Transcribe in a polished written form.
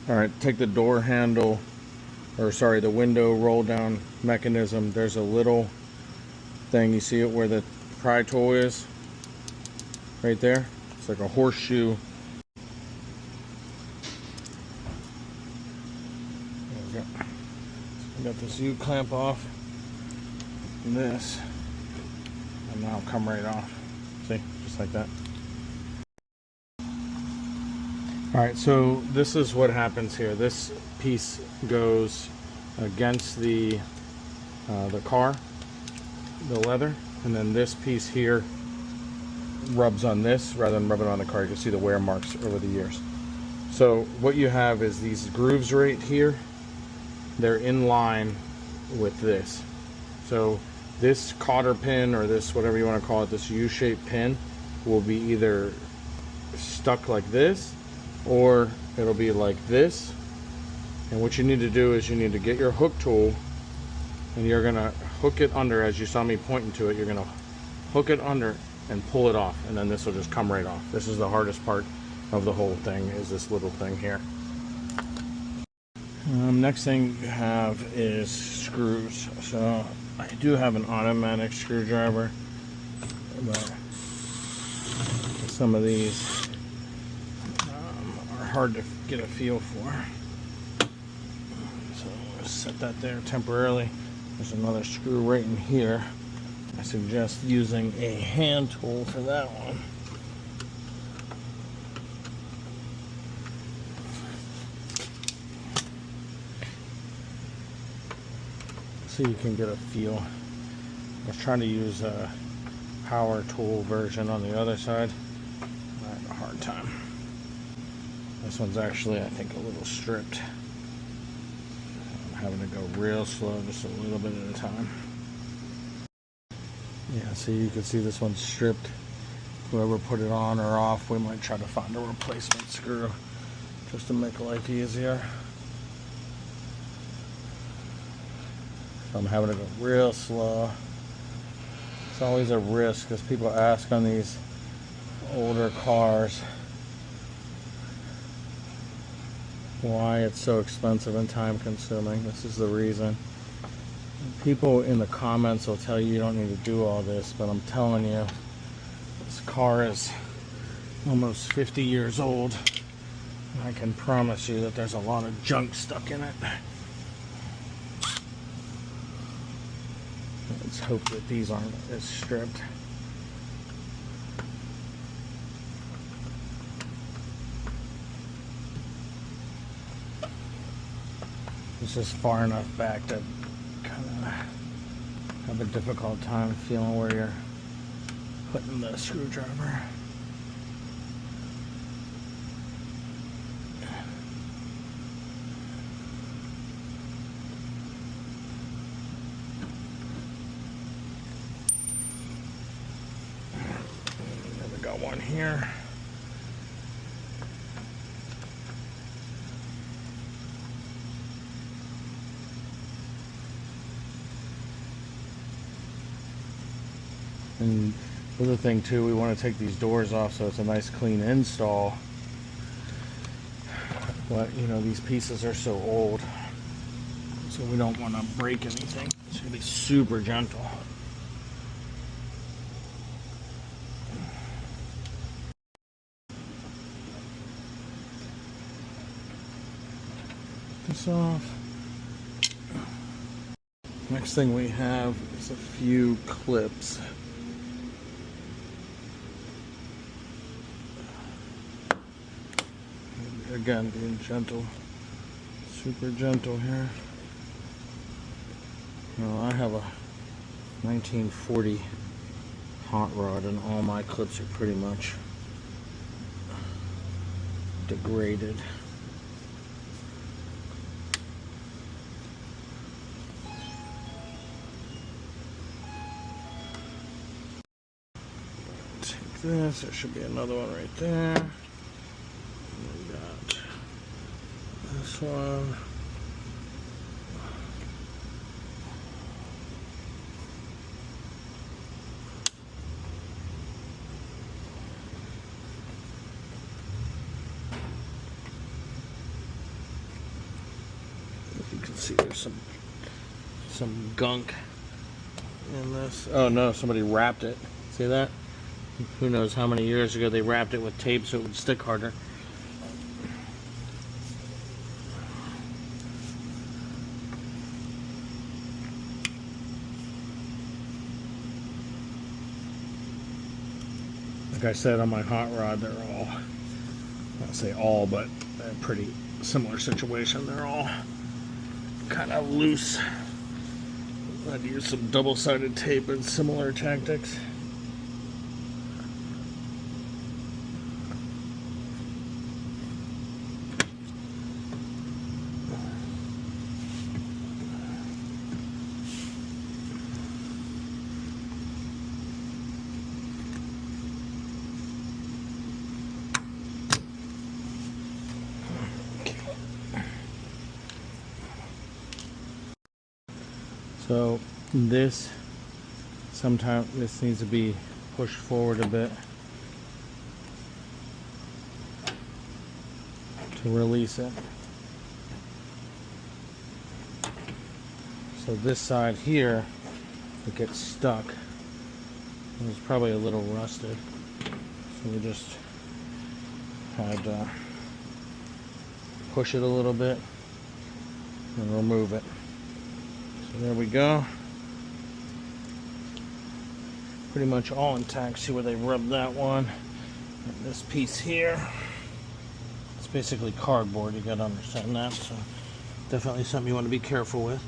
Alright, take the door handle, or sorry, the window roll down mechanism. There's a little thing, you see it where the pry tool is? Right there. It's like a horseshoe. There we go. So I got this U-clamp off. And this. And now it'll come right off. See? Just like that. Alright, so this is what happens here. This piece goes against the car, the leather, and then this piece here rubs on this rather than rubbing on the car. You can see the wear marks over the years. So what you have is these grooves right here. They're in line with this. So this cotter pin, or this, whatever you want to call it, this U-shaped pin will be either stuck like this, or it'll be like this. And what you need to do is you need to get your hook tool, and you're gonna hook it under, as you saw me pointing to it. You're gonna hook it under and pull it off, and then this will just come right off. This is the hardest part of the whole thing, is this little thing here. Next thing you have is screws. So I do have an automatic screwdriver, but some of these are hard to get a feel for. So I'll set that there temporarily. There's another screw right in here. I suggest using a hand tool for that one. So you can get a feel. I was trying to use a power tool version on the other side. I had a hard time. This one's actually, I think, a little stripped. I'm having to go real slow, just a little bit at a time. Yeah, so you can see this one's stripped. Whoever put it on or off, we might try to find a replacement screw just to make life easier. So I'm having to go real slow. It's always a risk, because people ask on these older cars why it's so expensive and time consuming. This is the reason. People in the comments will tell you you don't need to do all this, but I'm telling you, this car is almost 50 years old, and I can promise you that there's a lot of junk stuck in it. Let's hope that these aren't as stripped. This is far enough back to kind of have a difficult time feeling where you're putting the screwdriver. We got one here. And the other thing too, we want to take these doors off so it's a nice clean install. But you know, these pieces are so old, so we don't want to break anything. It's going to be super gentle. This off. Next thing we have is a few clips. Again, being gentle, super gentle here. Now, I have a 1940 hot rod, and all my clips are pretty much degraded. Take this, there should be another one right there. We got this one. see, there's some gunk in this. Oh no, somebody wrapped it. See that? Who knows how many years ago they wrapped it with tape so it would stick harder. Like I said, on my hot rod, they're all, I'll say all, but a pretty similar situation. They're all kind of loose. I'd use some double-sided tape and similar tactics. So this needs to be pushed forward a bit to release it. So this side here, it gets stuck. It's probably a little rusted. So we just had to push it a little bit and remove it. So there we go. Pretty much all intact. See where they rubbed that one. And this piece here. It's basically cardboard. You gotta understand that. So definitely something you want to be careful with.